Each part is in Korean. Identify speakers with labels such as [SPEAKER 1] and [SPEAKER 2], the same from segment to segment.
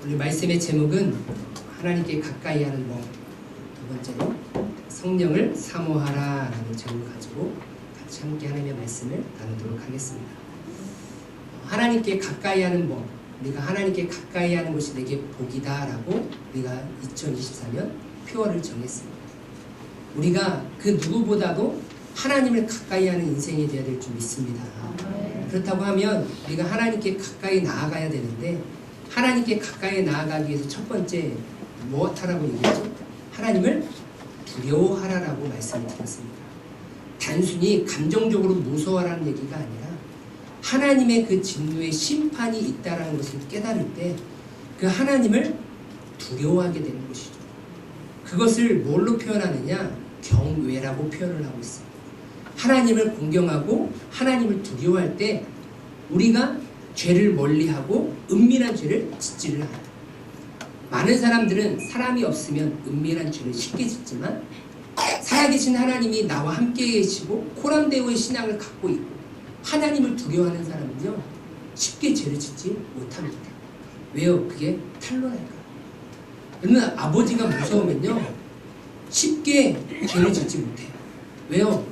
[SPEAKER 1] 오늘 말씀의 제목은 하나님께 가까이 하는 법, 두 번째로 성령을 사모하라 라는 제목을 가지고 같이 함께 하나님의 말씀을 나누도록 하겠습니다. 하나님께 가까이 하는 법, 우리가 하나님께 가까이 하는 것이 내게 복이다 라고 우리가 2024년 표어를 정했습니다. 우리가 그 누구보다도 하나님을 가까이 하는 인생이 되어야 될 줄 믿습니다. 그렇다고 하면 우리가 하나님께 가까이 나아가야 되는데, 하나님께 가까이 나아가기 위해서 첫 번째 무엇하라고 얘기했죠? 하나님을 두려워하라라고 말씀을 드렸습니다. 단순히 감정적으로 무서워하라는 얘기가 아니라 하나님의 그 진노의 심판이 있다는 것을 깨달을 때 그 하나님을 두려워하게 되는 것이죠. 그것을 뭘로 표현하느냐? 경외라고 표현을 하고 있습니다. 하나님을 공경하고 하나님을 두려워할 때 우리가 죄를 멀리하고 은밀한 죄를 짓지를 않아요. 많은 사람들은 사람이 없으면 은밀한 죄를 쉽게 짓지만, 살아계신 하나님이 나와 함께 계시고 코람데오의 신앙을 갖고 있고 하나님을 두려워하는 사람은요 쉽게 죄를 짓지 못합니다. 왜요? 그게 탄로랄까요? 여러분, 아버지가 무서우면요 쉽게 죄를 짓지 못해요. 왜요?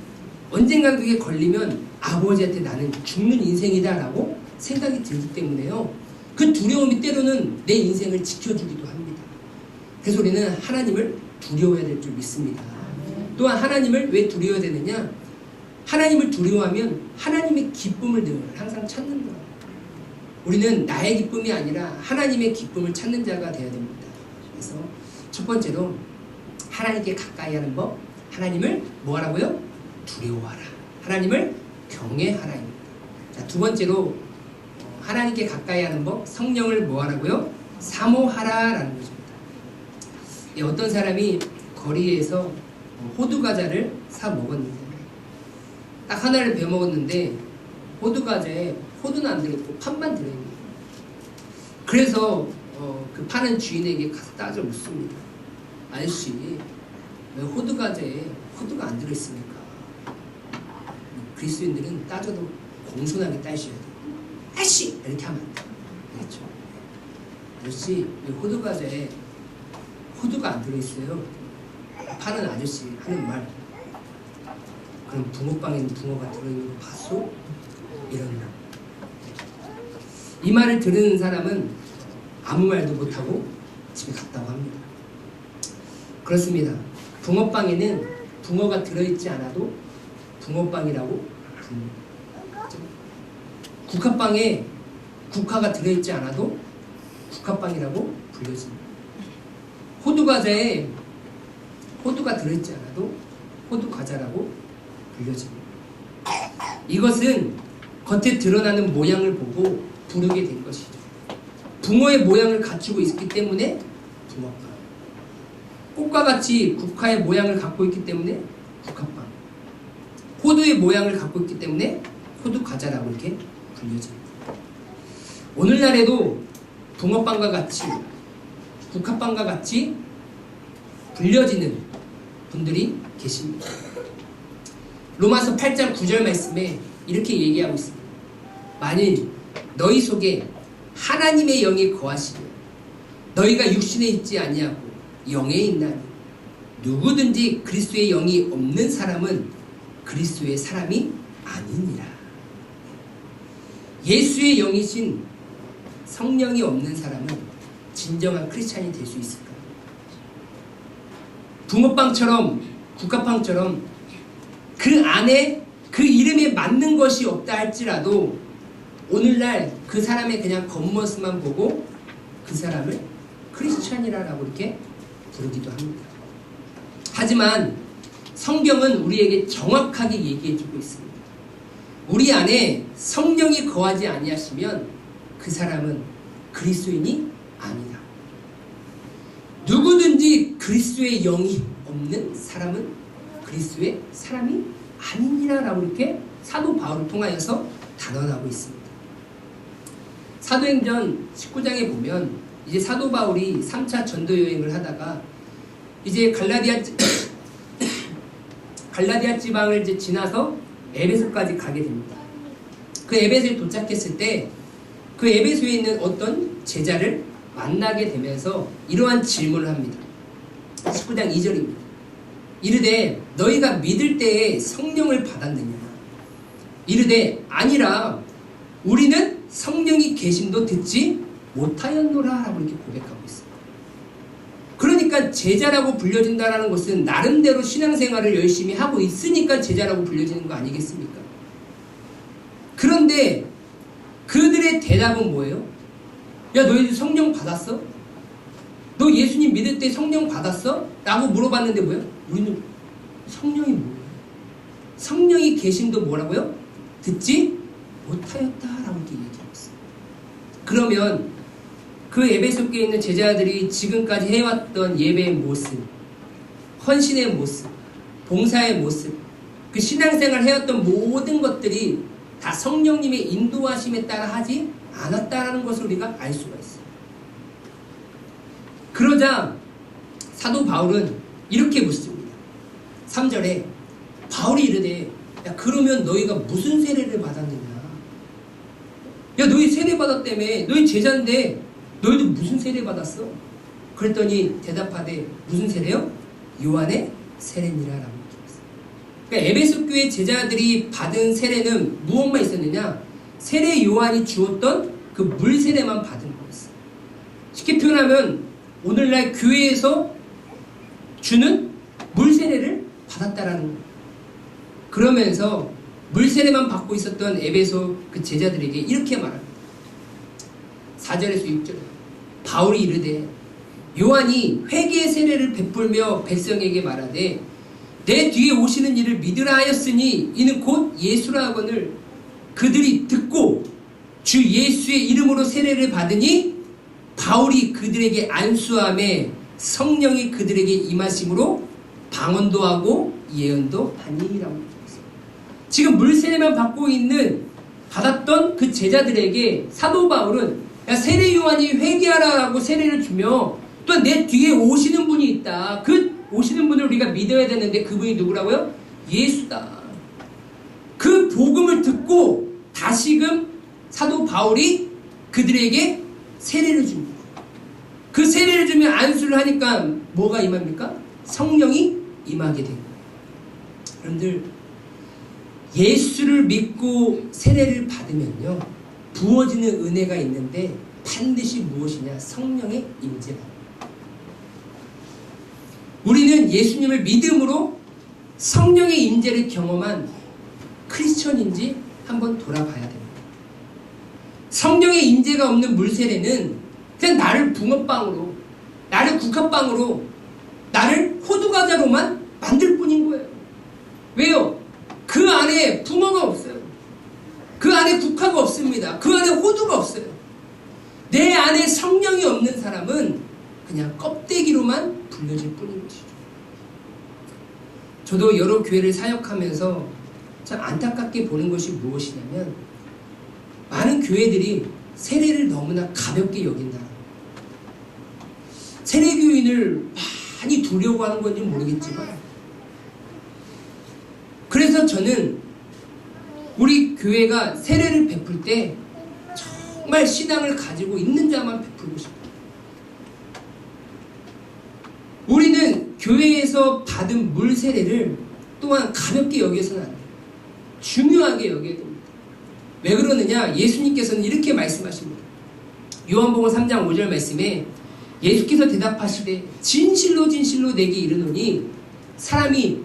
[SPEAKER 1] 언젠가 그게 걸리면 아버지한테 나는 죽는 인생이다 라고 생각이 들기 때문에요, 그 두려움이 때로는 내 인생을 지켜주기도 합니다. 그래서 우리는 하나님을 두려워해야 될 줄 믿습니다. 또한 하나님을 왜 두려워해야 되느냐? 하나님을 두려워하면 하나님의 기쁨을 늘 항상 찾는 거예요. 우리는 나의 기쁨이 아니라 하나님의 기쁨을 찾는 자가 되어야 됩니다. 그래서 첫 번째로 하나님께 가까이 하는 법, 하나님을 뭐 하라고요? 두려워하라. 하나님을 경외하라입니다. 자, 두 번째로 하나님께 가까이 하는 법, 성령을 뭐 하라고요? 사모하라라는 것입니다. 어떤 사람이 거리에서 호두과자를 사 먹었는데, 딱 하나를 베어 먹었는데 호두과자에 호두는 안 들어있고 판만 들어있는 거예요. 그래서 그 파는 주인에게 가서 따져 묻습니다. 아저씨, 왜 호두과자에 호두가 안 들어있습니까? 그리스도인들은 따져도 공손하게 따셔야 돼요. 아저씨! 이렇게 하면 안 돼요. 그렇죠? 아저씨, 왜 호두과자에 호두가 안 들어있어요? 파는 아저씨 하는 말, 그럼 붕어빵에는 붕어가 들어있는 거 봤어? 이런 말. 이 말을 들은 사람은 아무 말도 못하고 집에 갔다고 합니다. 그렇습니다. 붕어빵에는 붕어가 들어있지 않아도 붕어빵이라고 부릅니다. 국화빵에 국화가 들어있지 않아도 국화빵이라고 불려집니다. 호두과자에 호두가 들어있지 않아도 호두과자라고 불려집니다. 이것은 겉에 드러나는 모양을 보고 부르게 된 것이죠. 붕어의 모양을 갖추고 있기 때문에 붕어빵, 꽃과 같이 국화의 모양을 갖고 있기 때문에 국화빵, 호두의 모양을 갖고 있기 때문에 호두과자라고 이렇게 불려집니다. 오늘날에도 붕어빵과 같이 국화빵과 같이 불려지는 분들이 계십니다. 로마서 8장 9절 말씀에 이렇게 얘기하고 있습니다. 만일 너희 속에 하나님의 영이 거하시되 너희가 육신에 있지 아니하고 영에 있나니 누구든지 그리스도의 영이 없는 사람은 그리스도의 사람이 아니니라. 예수의 영이신 성령이 없는 사람은 진정한 크리스찬이 될 수 있을까요? 붕어빵처럼 국화빵처럼 그 안에 그 이름에 맞는 것이 없다 할지라도 오늘날 그 사람의 그냥 겉모습만 보고 그 사람을 크리스찬이라고 이렇게 부르기도 합니다. 하지만 성경은 우리에게 정확하게 얘기해주고 있습니다. 우리 안에 성령이 거하지 아니하시면 그 사람은 그리스도인이 아니다. 누구든지 그리스도의 영이 없는 사람은 그리스도의 사람이 아니니라라고 이렇게 사도 바울을 통하여서 단언하고 있습니다. 사도행전 19장에 보면 이제 사도 바울이 3차 전도 여행을 하다가 이제 갈라디아 지방을 이제 지나서 에베소까지 가게 됩니다. 그 에베소에 도착했을 때 그 에베소에 있는 어떤 제자를 만나게 되면서 이러한 질문을 합니다. 19장 2절입니다. 이르되 너희가 믿을 때에 성령을 받았느냐? 이르되 아니라 우리는 성령이 계심도 듣지 못하였노라 라고 이렇게 고백하고 있어요. 그러니까 제자라고 불려진다는 것은 나름대로 신앙생활을 열심히 하고 있으니까 제자라고 불려지는 거 아니겠습니까? 그런데 그들의 대답은 뭐예요? 야, 너희들 성령 받았어? 너 예수님 믿을 때 성령 받았어? 라고 물어봤는데 뭐예요? 우리는 성령이 뭐예요? 성령이 계심도 뭐라고요? 듣지 못하였다라고 이렇게 얘기하고 있어요. 그러면 그 에베소 교회에 있는 제자들이 지금까지 해왔던 예배의 모습, 헌신의 모습, 봉사의 모습, 그 신앙생활 해왔던 모든 것들이 다 성령님의 인도하심에 따라 하지 않았다라는 것을 우리가 알 수가 있어요. 그러자 사도 바울은 이렇게 묻습니다. 3절에 바울이 이르되 야, 그러면 너희가 무슨 세례를 받았느냐? 야, 너희 세례 받았다며. 너희 제자인데 너희도 무슨 세례 받았어? 그랬더니 대답하되 무슨 세례요? 요한의 세례니라 라고 얘기했어요. 그러니까 에베소 교회 제자들이 받은 세례는 무엇만 있었느냐? 세례 요한이 주었던 그 물 세례만 받은 거였어요. 쉽게 표현하면 오늘날 교회에서 주는 물 세례를 받았다라는 거예요. 그러면서 물 세례만 받고 있었던 에베소 그 제자들에게 이렇게 말합니다. 4절에서 6절. 바울이 이르되 요한이 회개의 세례를 베풀며 백성에게 말하되 내 뒤에 오시는 이를 믿으라 하였으니 이는 곧 예수라 하거늘 그들이 듣고 주 예수의 이름으로 세례를 받으니 바울이 그들에게 안수함에 성령이 그들에게 임하심으로 방언도 하고 예언도 하니라고 했습니다. 지금 물 세례만 받고 있는 받았던 그 제자들에게 사도 바울은 야, 세례 요한이 회개하라라고 세례를 주며 또 내 뒤에 오시는 분이 있다. 그 오시는 분을 우리가 믿어야 되는데 그분이 누구라고요? 예수다. 그 복음을 듣고 다시금 사도 바울이 그들에게 세례를 줍니다. 그 세례를 주면 안수를 하니까 뭐가 임합니까? 성령이 임하게 됩니다. 여러분들 예수를 믿고 세례를 받으면요 부어지는 은혜가 있는데 반드시 무엇이냐? 성령의 임재다. 우리는 예수님을 믿음으로 성령의 임재를 경험한 크리스천인지 한번 돌아봐야 됩니다. 성령의 임재가 없는 물세례는 그냥 나를 붕어빵으로, 나를 국화빵으로, 나를 호두과자로만 만들 뿐인 거예요. 왜요? 그 안에 붕어가 없어요. 그 안에 국화가 없습니다. 그 안에 호두가 없어요. 내 안에 성령이 없는 사람은 그냥 껍데기로만 불려질 뿐인 것이죠. 저도 여러 교회를 사역하면서 참 안타깝게 보는 것이 무엇이냐면 많은 교회들이 세례를 너무나 가볍게 여긴다. 세례교인을 많이 두려고 하는 건지 모르겠지만 그래서 저는 우리 교회가 세례를 베풀 때 정말 신앙을 가지고 있는 자만 베풀고 싶어요. 우리는 교회에서 받은 물 세례를 또한 가볍게 여겨서는 안 돼요. 중요하게 여겨야 됩니다. 왜 그러느냐? 예수님께서는 이렇게 말씀하십니다. 요한복음 3장 5절 말씀에 예수께서 대답하시되 진실로 진실로 내게 이르노니 사람이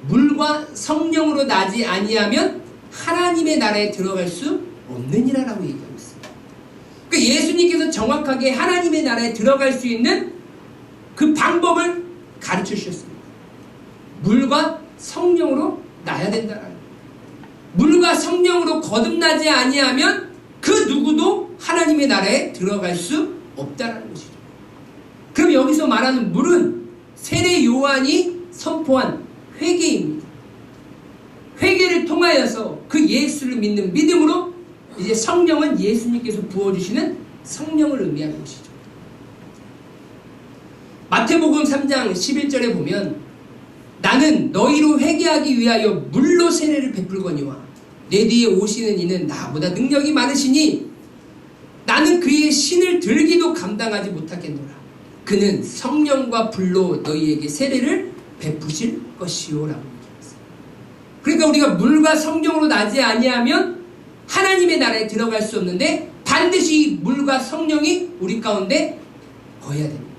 [SPEAKER 1] 물과 성령으로 나지 아니하면 하나님의 나라에 들어갈 수 없느니라 라고 얘기하고 있습니다. 그러니까 예수님께서 정확하게 하나님의 나라에 들어갈 수 있는 그 방법을 가르쳐 주셨습니다. 물과 성령으로 나야 된다라는 거예요. 물과 성령으로 거듭나지 아니하면 그 누구도 하나님의 나라에 들어갈 수 없다라는 것이죠. 그럼 여기서 말하는 물은 세례 요한이 선포한 회개입니다. 회개를 통하여서 그 예수를 믿는 믿음으로 이제 성령은 예수님께서 부어주시는 성령을 의미하는 것이죠. 마태복음 3장 11절에 보면 나는 너희로 회개하기 위하여 물로 세례를 베풀거니와 내 뒤에 오시는 이는 나보다 능력이 많으시니 나는 나는 그의 신을 들기도 감당하지 못하겠노라. 그는 성령과 불로 너희에게 세례를 베푸실 것이요 라고 얘기했어요. 그러니까 우리가 물과 성령으로 나지 아니하면 하나님의 나라에 들어갈 수 없는데 반드시 물과 성령이 우리 가운데 거해야 됩니다.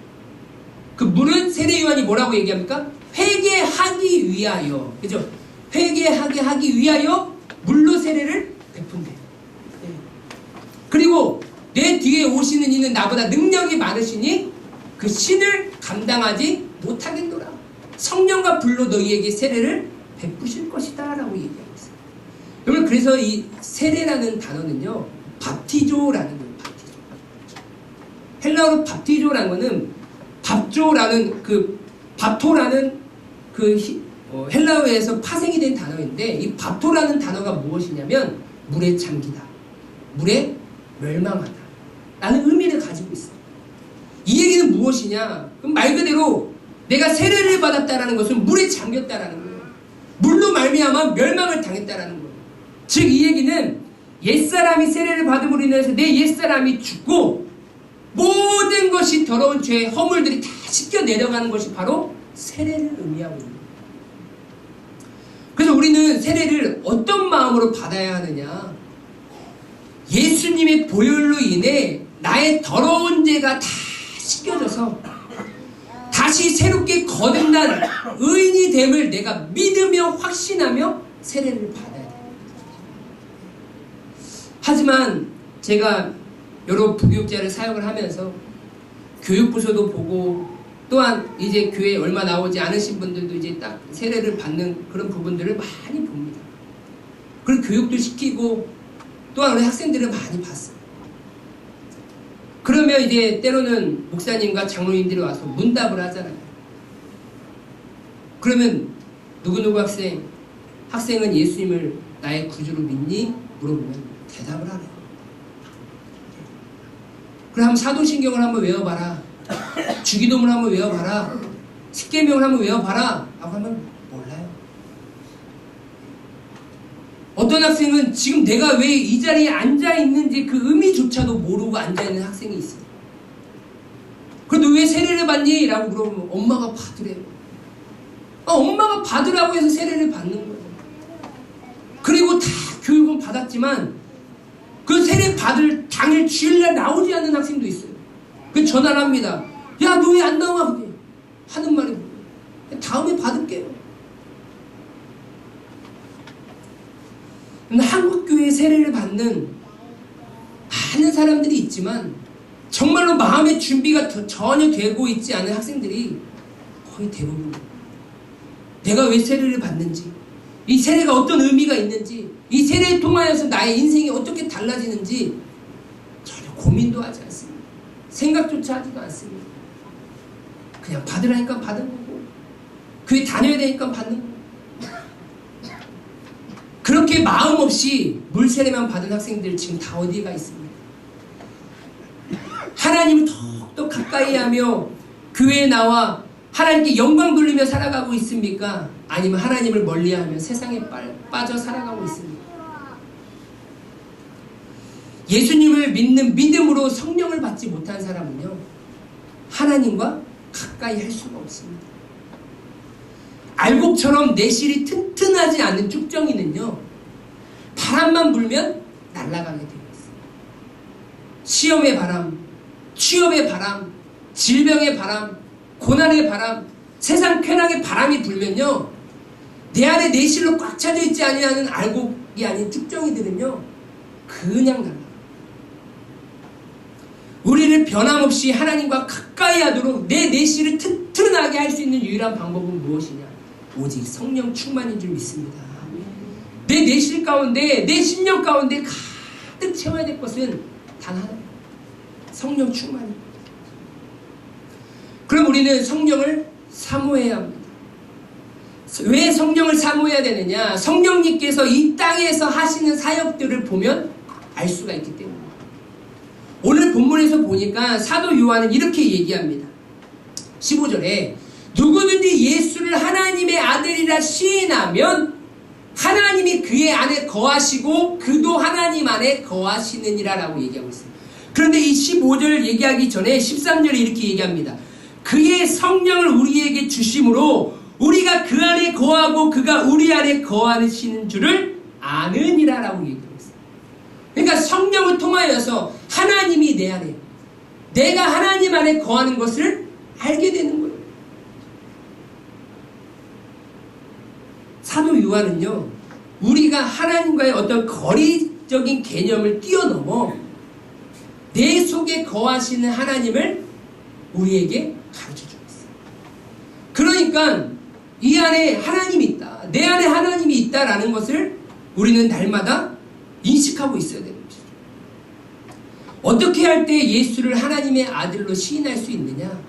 [SPEAKER 1] 그 물은 세례 요한이 뭐라고 얘기합니까? 회개하기 위하여, 그죠? 회개하게 하기 위하여 물로 세례를 베푼대요. 그리고 내 뒤에 오시는 이는 나보다 능력이 많으시니 그 신을 감당하지 못하겠노라. 성령과 불로 너희에게 세례를 베푸실 것이다 라고 얘기하고 있어요. 여러분, 그래서 이 세례라는 단어는요, 밥티조라는 거예요. 밥티조. 헬라어로 밥티조라는 거는 밥조라는 그 밥토라는 그 헬라어에서 파생이 된 단어인데, 이 밥토라는 단어가 무엇이냐면 물에 잠기다, 물에 멸망하다 라는 의미를 가지고 있어요. 이 얘기는 무엇이냐? 그럼 말 그대로 내가 세례를 받았다라는 것은 물에 잠겼다라는 거예요. 물로 말미암아 멸망을 당했다라는 거예요. 즉 이 얘기는 옛사람이 세례를 받음으로 인해서 내 옛사람이 죽고 모든 것이 더러운 죄의 허물들이 다 씻겨 내려가는 것이 바로 세례를 의미하고 있는 거예요. 그래서 우리는 세례를 어떤 마음으로 받아야 하느냐? 예수님의 보혈로 인해 나의 더러운 죄가 다 씻겨져서 다시 새롭게 거듭난 의인이 됨을 내가 믿으며 확신하며 세례를 받아야 돼요. 하지만 제가 여러 부교육자를 사역을 하면서 교육부서도 보고 또한 이제 교회에 얼마 나오지 않으신 분들도 이제 딱 세례를 받는 그런 부분들을 많이 봅니다. 그리고 교육도 시키고 또한 우리 학생들을 많이 봤어요. 그러면 이제 때로는 목사님과 장로님들이 와서 문답을 하잖아요. 그러면 누구누구 학생은 예수님을 나의 구주로 믿니? 물어보면 대답을 안 해요. 그럼 한번 사도신경을 한번 외워봐라, 주기도문을 한번 외워봐라, 십계명을 한번 외워봐라 라고 하면 몰라요. 어떤 학생은 지금 내가 왜 이 자리에 앉아있는지 그 의미조차도 모르고 앉아있는 학생이 있어요. 그런데 왜 세례를 받니? 라고 물어보면 엄마가 받으래요. 엄마가 받으라고 해서 세례를 받는 거예요. 그리고 다 교육은 받았지만 그 세례 받을 당일 주일날 나오지 않는 학생도 있어요. 그 전화를 합니다. 야, 너 왜 안 나와? 하는 말이 뭐예요? 다음에 받을게요. 한국교회 세례를 받는 많은 사람들이 있지만 정말로 마음의 준비가 전혀 되고 있지 않은 학생들이 거의 대부분입니다. 내가 왜 세례를 받는지, 이 세례가 어떤 의미가 있는지, 이 세례를 통하여서 나의 인생이 어떻게 달라지는지 전혀 고민도 하지 않습니다. 생각조차 하지도 않습니다. 그냥 받으라니까 받은 거고, 교회 다녀야 되니까 받는 거고, 그렇게 마음 없이 물세례만 받은 학생들 지금 다 어디가 있습니다. 하나님을 더욱더 가까이 하며 교회에 나와 하나님께 영광 돌리며 살아가고 있습니까? 아니면 하나님을 멀리하며 세상에 빠져 살아가고 있습니까? 예수님을 믿는 믿음으로 성령을 받지 못한 사람은요, 하나님과 가까이 할 수가 없습니다. 알곡처럼 내실이 튼튼하지 않은 쭉정이는요, 바람만 불면 날아가게 되어 있어요. 시험의 바람, 취업의 바람, 질병의 바람, 고난의 바람, 세상 쾌락의 바람이 불면요, 내 안에 내실로 꽉 차져 있지 아니하는 알곡이 아닌 쭉정이들은요, 그냥 날아가요. 우리를 변함없이 하나님과 가까이 하도록 내 내실을 튼튼하게 할 수 있는 유일한 방법은 무엇이냐? 오직 성령 충만인 줄 믿습니다. 내 내실 가운데, 내 심령 가운데 가득 채워야 될 것은 단 하나, 성령 충만입니다. 그럼 우리는 성령을 사모해야 합니다. 왜 성령을 사모해야 되느냐? 성령님께서 이 땅에서 하시는 사역들을 보면 알 수가 있기 때문입니다. 오늘 본문에서 보니까 사도 요한은 이렇게 얘기합니다. 15절에 누구든지 예수를 하나님의 아들이라 시인하면 하나님이 그의 안에 거하시고 그도 하나님 안에 거하시느니라 라고 얘기하고 있습니다. 그런데 이 15절 얘기하기 전에 13절에 이렇게 얘기합니다. 그의 성령을 우리에게 주심으로 우리가 그 안에 거하고 그가 우리 안에 거하시는 줄을 아느니라 라고 얘기하고 있어요. 그러니까 성령을 통하여서 하나님이 내 안에, 내가 하나님 안에 거하는 것을 알게 되는 거예요. 사도 요한은요, 우리가 하나님과의 어떤 거리적인 개념을 뛰어넘어 내 속에 거하시는 하나님을 우리에게 가르쳐주고 있어요. 그러니까 이 안에 하나님이 있다, 내 안에 하나님이 있다라는 것을 우리는 날마다 인식하고 있어야 되는 것이죠. 어떻게 할 때 예수를 하나님의 아들로 시인할 수 있느냐?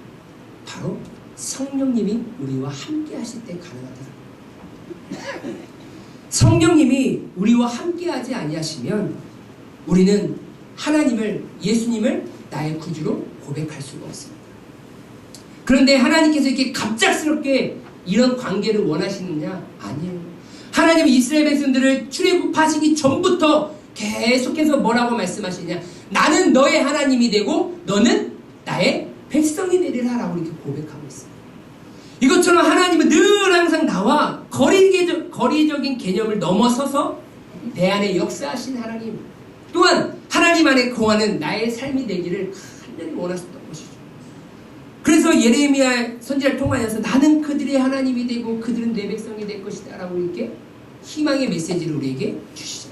[SPEAKER 1] 바로 성령님이 우리와 함께 하실 때 가능하다. 성령님이 우리와 함께 하지 아니하시면 우리는 하나님을, 예수님을 나의 구주로 고백할 수가 없습니다. 그런데 하나님께서 이렇게 갑작스럽게 이런 관계를 원하시느냐? 아니에요. 하나님은 이스라엘 백성들을 출애굽하시기 전부터 계속해서 뭐라고 말씀하시냐? 나는 너의 하나님이 되고 너는 나의 백성이 되리라 라고 이렇게 고백하고 있어요. 이것처럼 하나님은 늘 항상 나와 거리적인 개념을 넘어서서 내 안에 역사하신 하나님, 또한 하나님 안에 거하는 나의 삶이 되기를 간절히 원하셨던 것이죠. 그래서 예레미야 선지자를 통하여서 나는 그들의 하나님이 되고 그들은 내 백성이 될 것이다 라고 이렇게 희망의 메시지를 우리에게 주시죠.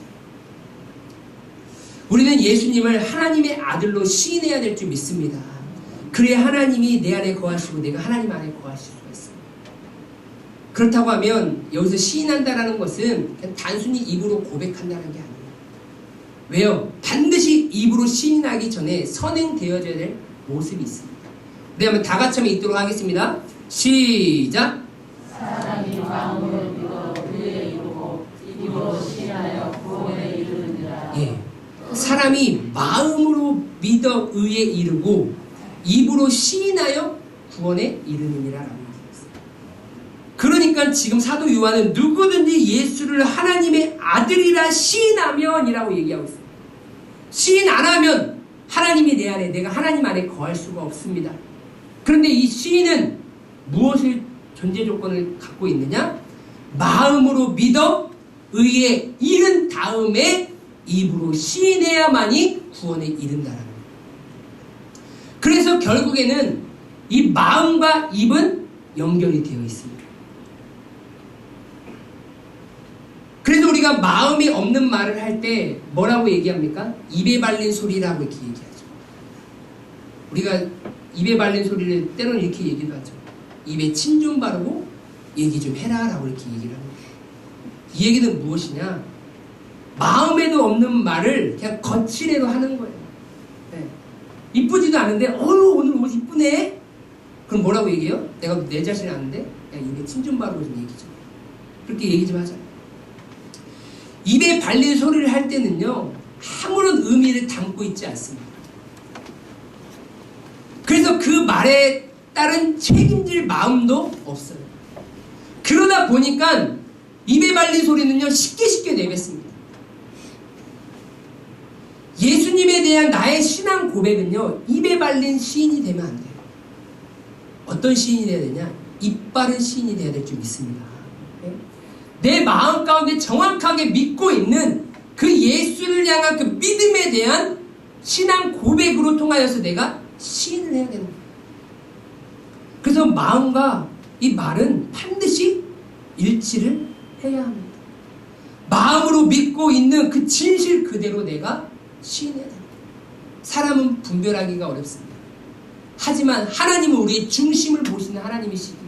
[SPEAKER 1] 우리는 예수님을 하나님의 아들로 시인해야 될 줄 믿습니다. 그래야 하나님이 내 안에 거하시고 내가 하나님 안에 거하실 수가 있습니다. 그렇다고 하면 여기서 시인한다라는 것은 그냥 단순히 입으로 고백한다는 게 아니에요. 왜요? 반드시 입으로 시인하기 전에 선행되어져야 될 모습이 있습니다. 네, 한번 다 같이 한번 읽도록 하겠습니다. 시작!
[SPEAKER 2] 사람이 마음으로 믿어 의에 이르고 입으로 시인하여 구원에 이르느니라.
[SPEAKER 1] 예. 사람이 마음으로 믿어 의에 이르고 입으로 시인하여 구원에 이르느니라 라고 얘기했어요. 그러니까 지금 사도 요한은 누구든지 예수를 하나님의 아들이라 시인하면 이라고 얘기하고 있어요. 시인 안 하면 하나님이 내 안에, 내가 하나님 안에 거할 수가 없습니다. 그런데 이 시인은 무엇을 전제 조건을 갖고 있느냐? 마음으로 믿어 의에 이른 다음에 입으로 시인해야만이 구원에 이른다라는 거예요. 그래서 결국에는 이 마음과 입은 연결이 되어 있습니다. 그래서 우리가 마음이 없는 말을 할 때 뭐라고 얘기합니까? 입에 발린 소리라고 이렇게 얘기하죠. 우리가 입에 발린 소리를 때로는 이렇게 얘기도 하죠. 입에 침 좀 바르고 얘기 좀 해라 라고 이렇게 얘기를 합니다. 이 얘기는 무엇이냐? 마음에도 없는 말을 그냥 거칠애로 하는 거예요. 네. 이쁘지도 않은데 오늘 옷 이쁘네? 그럼 뭐라고 얘기해요? 내가 내 자신이 아는데 야, 입에 침 좀 바르고 좀 얘기 좀 그렇게 얘기 좀 하자. 입에 발린 소리를 할 때는요 아무런 의미를 담고 있지 않습니다. 그래서 그 말에 따른 책임질 마음도 없어요. 그러다 보니까 입에 발린 소리는요 쉽게 내뱉습니다. 예수님에 대한 나의 신앙 고백은요 입에 발린 시인이 되면 안 돼요. 어떤 시인이 돼야 되냐? 입 바른 시인이 돼야 될 줄 믿습니다. 내 마음 가운데 정확하게 믿고 있는 그 예수를 향한 그 믿음에 대한 신앙 고백으로 통하여서 내가 시인을 해야 되는 거예요. 그래서 마음과 이 말은 반드시 일치를 해야 합니다. 마음으로 믿고 있는 그 진실 그대로 내가 시인해야 됩니다. 사람은 분별하기가 어렵습니다. 하지만 하나님은 우리의 중심을 보시는 하나님이시기에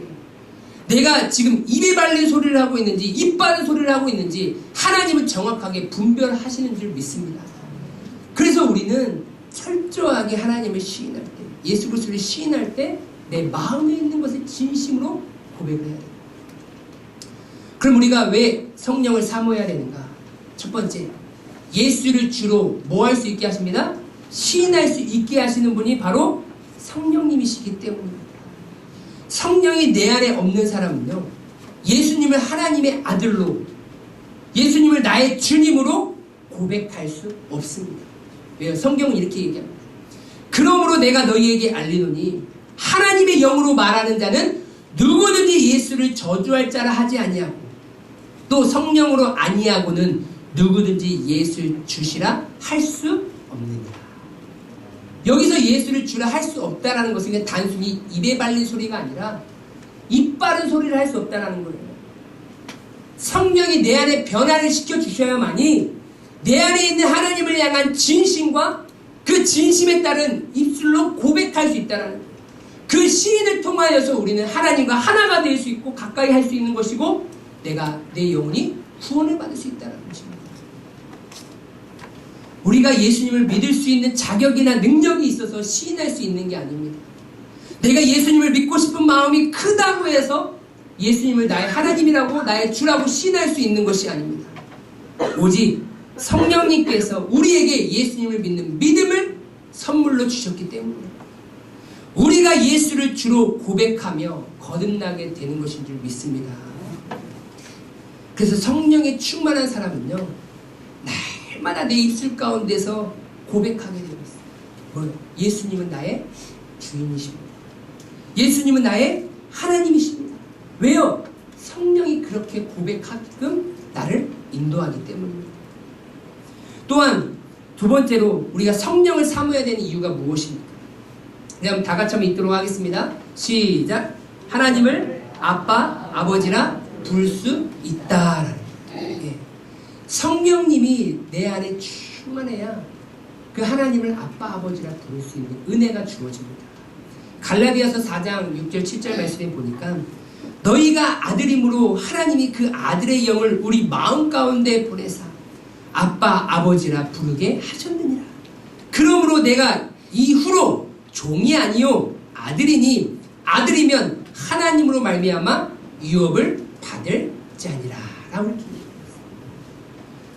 [SPEAKER 1] 내가 지금 입에 발린 소리를 하고 있는지 입 바른 소리를 하고 있는지 하나님은 정확하게 분별하시는 줄 믿습니다. 그래서 우리는 철저하게 하나님을 시인할 때, 예수 그리스도를 시인할 때 내 마음에 있는 것을 진심으로 고백을 해야 돼요. 그럼 우리가 왜 성령을 사모해야 되는가? 첫 번째, 예수를 주로 뭐 할 수 있게 하십니다? 시인할 수 있게 하시는 분이 바로 성령님이시기 때문입니다. 성령이 내 안에 없는 사람은요 예수님을 하나님의 아들로, 예수님을 나의 주님으로 고백할 수 없습니다. 왜요? 성경은 이렇게 얘기합니다. 그러므로 내가 너희에게 알리노니 하나님의 영으로 말하는 자는 누구든지 예수를 저주할 자라 하지 아니하고 또 성령으로 아니하고는 누구든지 예수를 주시라 할 수 없느니라. 여기서 예수를 주라 할 수 없다라는 것은 그냥 단순히 입에 발린 소리가 아니라 입 바른 소리를 할 수 없다라는 거예요. 성령이 내 안에 변화를 시켜주셔야만이 내 안에 있는 하나님을 향한 진심과 그 진심에 따른 입술로 고백할 수 있다는 거예요. 그 시인을 통하여서 우리는 하나님과 하나가 될 수 있고 가까이 할 수 있는 것이고 내 영혼이 구원을 받을 수 있다는 것입니다. 우리가 예수님을 믿을 수 있는 자격이나 능력이 있어서 시인할 수 있는 게 아닙니다. 내가 예수님을 믿고 싶은 마음이 크다고 해서 예수님을 나의 하나님이라고 나의 주라고 시인할 수 있는 것이 아닙니다. 오직 성령님께서 우리에게 예수님을 믿는 믿음을 선물로 주셨기 때문에 우리가 예수를 주로 고백하며 거듭나게 되는 것인 줄 믿습니다. 그래서 성령에 충만한 사람은요, 날마다 내 입술 가운데서 고백하게 되고 있어요. 뭐요? 예수님은 나의 주인이십니다. 예수님은 나의 하나님이십니다. 왜요? 성령이 그렇게 고백하게끔 나를 인도하기 때문입니다. 또한 두 번째로 우리가 성령을 사모해야 되는 이유가 무엇입니까? 그럼 다 같이 한번 읽도록 하겠습니다. 시작. 하나님을 아빠, 아버지라 부를 수 있다라는 예. 성령님이 내 안에 충만해야 그 하나님을 아빠, 아버지라 부를 수 있는 은혜가 주어집니다. 갈라디아서 4장 6절 7절 말씀에 보니까 너희가 아들임으로 하나님이 그 아들의 영을 우리 마음 가운데 보내사 아빠, 아버지라 부르게 하셨느니라. 그러므로 내가 이후로 종이 아니요 아들이니 아들이면 하나님으로 말미암아 유업을 받을 자니라 라고 이렇게 얘기합니다.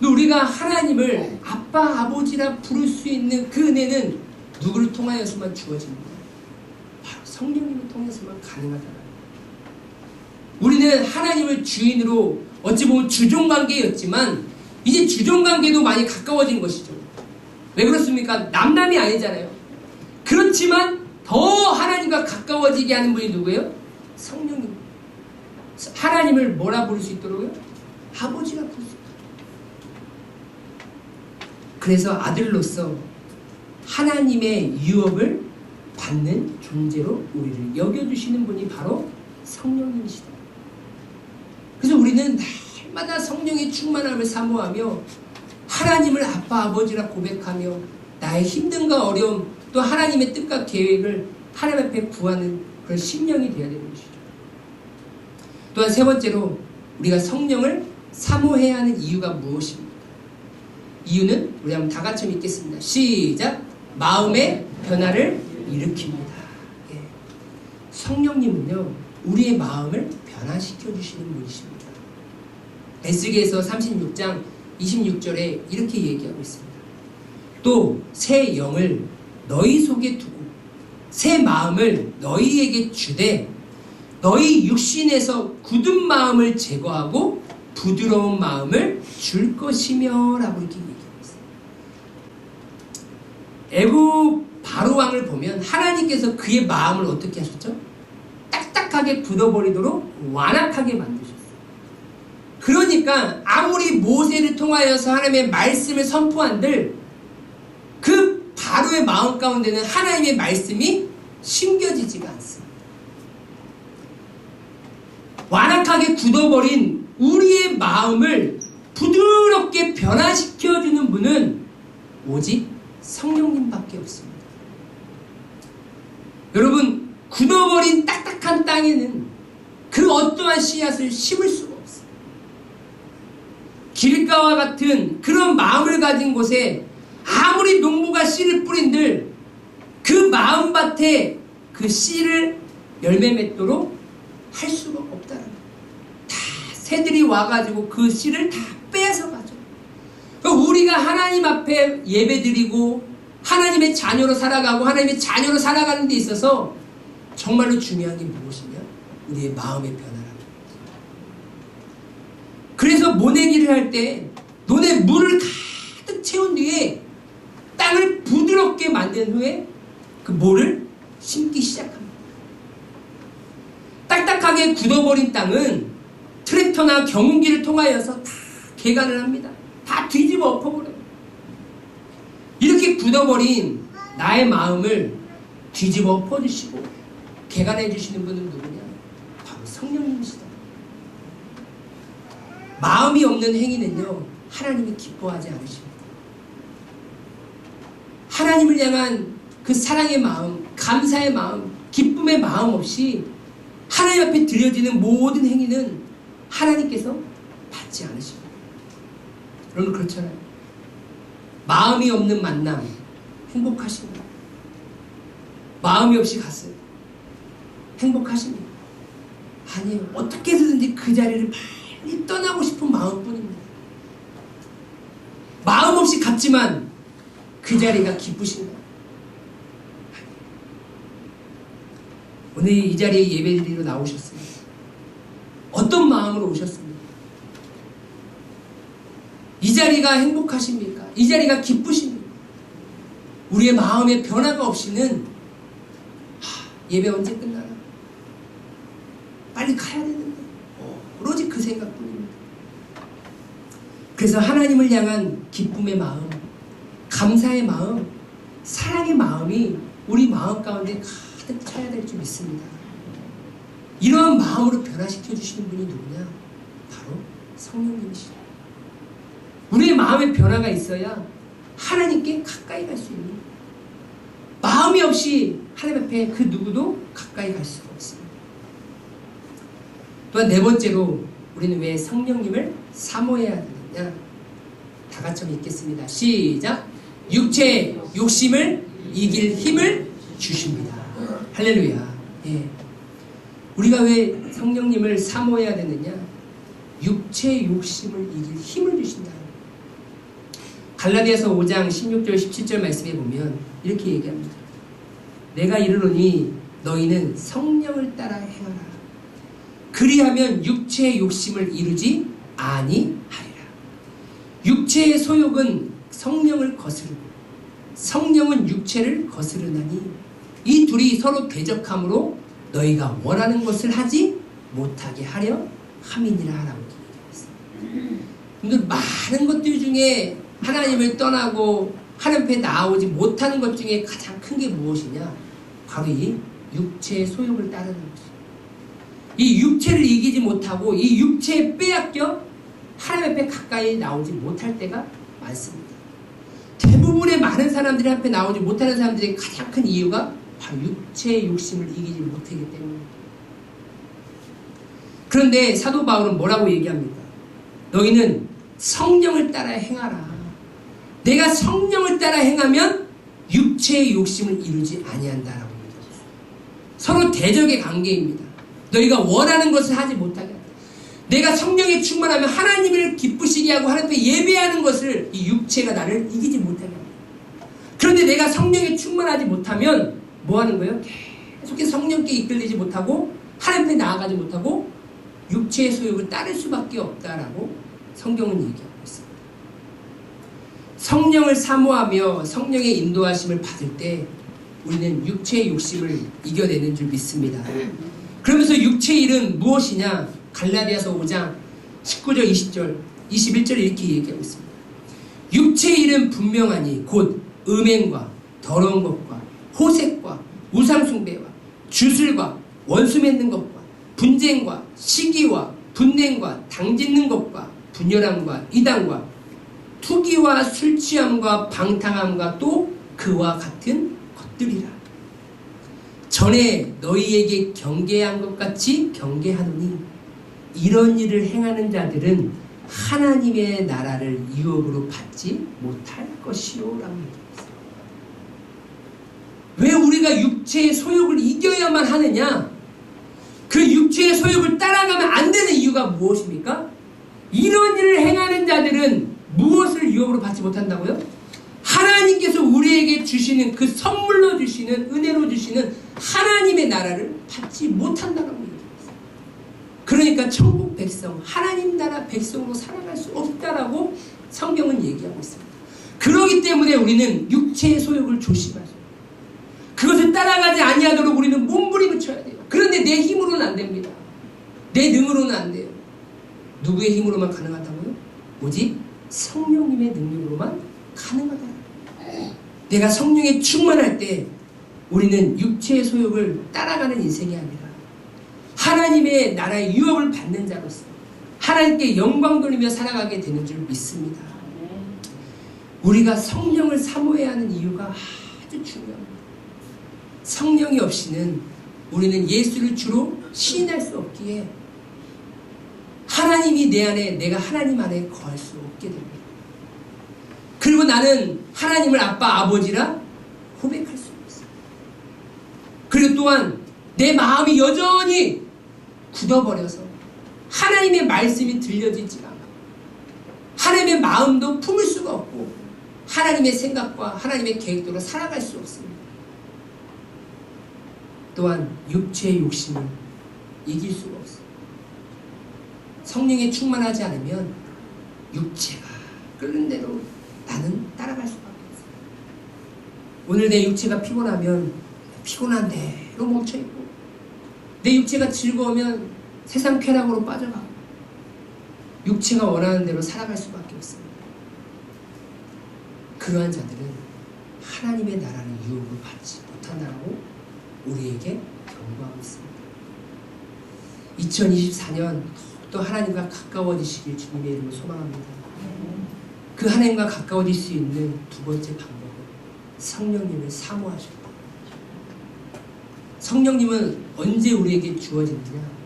[SPEAKER 1] 우리가 하나님을 아빠, 아버지라 부를 수 있는 그 은혜는 누구를 통하여서만 주어집니다. 바로 성령님을 통해서만 가능하다. 우리는 하나님을 주인으로 어찌 보면 주종관계였지만 이제 주종관계도 많이 가까워진 것이죠. 왜 그렇습니까? 남남이 아니잖아요. 그렇지만 더 하나님과 가까워지게 하는 분이 누구예요? 성령님. 하나님을 뭐라 부를 수 있도록요? 아버지라 부를 수 있도록. 그래서 아들로서 하나님의 유업을 받는 존재로 우리를 여겨주시는 분이 바로 성령님이시다. 그래서 우리는 날마다 성령의 충만함을 사모하며 하나님을 아빠, 아버지라 고백하며 나의 힘듦과 어려움 또 하나님의 뜻과 계획을 하나님 앞에 구하는 그런 심령이 되어야 되는 것이죠. 또한 세 번째로 우리가 성령을 사모해야 하는 이유가 무엇입니까? 이유는 우리 한번 다 같이 읽겠습니다. 시작! 마음의 변화를 일으킵니다. 예. 성령님은요 우리의 마음을 변화시켜 주시는 분이십니다. 에스겔서 36장 26절에 이렇게 얘기하고 있습니다. 또 새 영을 너희 속에 두고 새 마음을 너희에게 주되 너희 육신에서 굳은 마음을 제거하고 부드러운 마음을 줄 것이며 라고 이렇게 얘기하고 있어요. 애굽 바로왕을 보면 하나님께서 그의 마음을 어떻게 하셨죠? 딱딱하게 굳어버리도록 완악하게 만드셨어요. 그러니까 아무리 모세를 통하여서 하나님의 말씀을 선포한들 그 바로의 마음 가운데는 하나님의 말씀이 심겨지지가 않습니다. 완악하게 굳어버린 우리의 마음을 부드럽게 변화시켜주는 분은 오직 성령님밖에 없습니다. 여러분, 굳어버린 딱딱한 땅에는 그 어떠한 씨앗을 심을 수가 없어요. 길가와 같은 그런 마음을 가진 곳에 아무리 농부가 씨를 뿌린들 그 마음밭에 그 씨를 열매 맺도록 할 수가 없다는 거예요. 다 새들이 와가지고 그 씨를 다 뺏어가죠. 그러니까 우리가 하나님 앞에 예배드리고 하나님의 자녀로 살아가고 하나님의 자녀로 살아가는 데 있어서 정말로 중요한 게 무엇이냐? 우리의 마음의 변화라는 거예요. 그래서 모내기를 할 때 논에 물을 가득 채운 뒤에 땅을 부드럽게 만든 후에 그 뭐를 심기 시작합니다. 딱딱하게 굳어버린 땅은 트랙터나 경운기를 통하여서 다 개간을 합니다. 다 뒤집어 엎어버려요. 이렇게 굳어버린 나의 마음을 뒤집어 엎어주시고 개간해 주시는 분은 누구냐? 바로 성령님이시다. 마음이 없는 행위는요, 하나님이 기뻐하지 않으십니다. 하나님을 향한 그 사랑의 마음, 감사의 마음, 기쁨의 마음 없이 하나님 앞에 드려지는 모든 행위는 하나님께서 받지 않으십니다. 여러분 그렇잖아요. 마음이 없는 만남 행복하십니다. 마음이 없이 갔어요. 행복하십니다. 아니에요. 어떻게 해서든지 그 자리를 빨리 떠나고 싶은 마음뿐입니다. 마음 없이 갔지만 그 자리가 기쁘신가요? 오늘 이 자리에 예배드리러 나오셨습니다. 어떤 마음으로 오셨습니까? 이 자리가 행복하십니까? 이 자리가 기쁘십니까? 우리의 마음의 변화가 없이는 예배 언제 끝나나? 빨리 가야 되는데 오로지 그 생각뿐입니다. 그래서 하나님을 향한 기쁨의 마음, 감사의 마음, 사랑의 마음이 우리 마음 가운데 가득 차야 될 줄 믿습니다. 이러한 마음으로 변화시켜 주시는 분이 누구냐? 바로 성령님이시죠. 우리의 마음의 변화가 있어야 하나님께 가까이 갈 수 있는, 마음이 없이 하나님 앞에 그 누구도 가까이 갈 수가 없습니다. 또한 네 번째로 우리는 왜 성령님을 사모해야 되느냐? 다 같이 한번 읽겠습니다. 시작! 육체의 욕심을 이길 힘을 주십니다. 할렐루야. 예. 우리가 왜 성령님을 사모해야 되느냐? 육체의 욕심을 이길 힘을 주신다. 갈라디아서 5장 16절 17절 말씀에 보면 이렇게 얘기합니다. 내가 이르노니 너희는 성령을 따라 행하라. 그리하면 육체의 욕심을 이루지 아니하리라. 육체의 소욕은 성령을 거스르고 성령은 육체를 거스르나니 이 둘이 서로 대적함으로 너희가 원하는 것을 하지 못하게 하려 함이니라 라고 얘기했습니다. 오늘 많은 것들 중에 하나님을 떠나고 하나님 앞에 나오지 못하는 것 중에 가장 큰 게 무엇이냐? 바로 이 육체의 소욕을 따르는 것이죠. 이 육체를 이기지 못하고 이 육체에 빼앗겨 하나님 앞에 가까이 나오지 못할 때가 많습니다. 대부분의 많은 사람들이 앞에 나오지 못하는 사람들의 가장 큰 이유가 바로 육체의 욕심을 이기지 못하기 때문입니다. 그런데 사도 바울은 뭐라고 얘기합니까? 너희는 성령을 따라 행하라. 내가 성령을 따라 행하면 육체의 욕심을 이루지 아니한다라고 얘기합니다. 서로 대적의 관계입니다. 너희가 원하는 것을 하지 못하게 한다. 내가 성령에 충만하면 하나님을 기쁘시게 하고 하나님 앞에 예배하는 것을 이 육체가 나를 이기지 못하게 합니다. 그런데 내가 성령에 충만하지 못하면 뭐 하는 거예요? 계속해서 성령께 이끌리지 못하고 하나님 앞에 나아가지 못하고 육체의 소욕을 따를 수밖에 없다라고 성경은 얘기하고 있습니다. 성령을 사모하며 성령의 인도하심을 받을 때 우리는 육체의 욕심을 이겨내는 줄 믿습니다. 그러면서 육체의 일은 무엇이냐? 갈라디아서 5장 19절 20절 21절 이렇게 얘기하고 있습니다. 육체의 일은 분명하니 곧 음행과 더러운 것과 호색과 우상숭배와 주술과 원수 맺는 것과 분쟁과 시기와 분냉과 당짓는 것과 분열함과 이단과 투기와 술취함과 방탕함과 또 그와 같은 것들이라. 전에 너희에게 경계한 것 같이 경계하노니 이런 일을 행하는 자들은 하나님의 나라를 유업으로 받지 못할 것이요 라고 얘기했어요. 왜 우리가 육체의 소욕을 이겨야만 하느냐? 그 육체의 소욕을 따라가면 안 되는 이유가 무엇입니까? 이런 일을 행하는 자들은 무엇을 유업으로 받지 못한다고요? 하나님께서 우리에게 주시는 그 선물로 주시는 은혜로 주시는 하나님의 나라를 받지 못한다라고 얘기했어요. 그러니까 천국 백성, 하나님 나라 백성으로 살아갈 수 없다라고 성경은 얘기하고 있습니다. 그렇기 때문에 우리는 육체의 소욕을 조심하죠. 그것을 따라가지 아니하도록 우리는 몸부림을 쳐야 돼요. 그런데 내 힘으로는 안 됩니다. 내 능으로는 안 돼요. 누구의 힘으로만 가능하다고요? 오직 성령님의 능력으로만 가능하다. 내가 성령에 충만할 때 우리는 육체의 소욕을 따라가는 인생이 아니라 하나님의 나라의 유업을 받는 자로서 하나님께 영광 돌리며 살아가게 되는 줄 믿습니다. 우리가 성령을 사모해야 하는 이유가 아주 중요합니다. 성령이 없이는 우리는 예수를 주로 시인할 수 없기에 하나님이 내 안에, 내가 하나님 안에 거할 수 없게 됩니다. 그리고 나는 하나님을 아빠, 아버지라 고백할 수 없어요. 그리고 또한 내 마음이 여전히 굳어버려서 하나님의 말씀이 들려지지가 않고 하나님의 마음도 품을 수가 없고 하나님의 생각과 하나님의 계획대로 살아갈 수 없습니다. 또한 육체의 욕심을 이길 수가 없어요. 성령에 충만하지 않으면 육체가 끓는 대로 나는 따라갈 수밖에 없어요. 오늘 내 육체가 피곤하면 피곤한 대로 멈춰있고 내 육체가 즐거우면 세상 쾌락으로 빠져가고 육체가 원하는 대로 살아갈 수밖에 없습니다. 그러한 자들은 하나님의 나라는 유업을 받지 못한다고 우리에게 경고하고 있습니다. 2024년 또 하나님과 가까워지시길 주님의 이름으로 소망합니다. 그 하나님과 가까워질 수 있는 두 번째 방법은 성령님을 사모하실 겁니다. 성령님은 언제 우리에게 주어지느냐?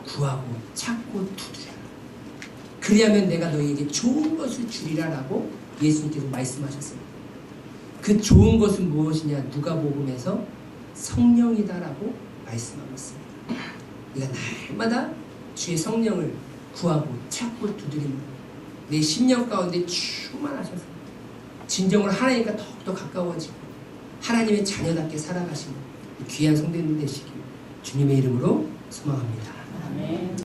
[SPEAKER 1] 구하고 찾고 두드려. 그리하면 내가 너희에게 좋은 것을 주리라 라고 예수님께서 말씀하셨습니다. 그 좋은 것은 무엇이냐? 누가복음에서 성령이다라고 말씀하고 있습니다. 우리가 날마다 주의 성령을 구하고 찾고 두드리면 내 심령 가운데 충만하셔서 진정으로 하나님과 더욱더 가까워지고 하나님의 자녀답게 살아가시는 귀한 성도님 되시길 주님의 이름으로 소망합니다.
[SPEAKER 2] 아멘.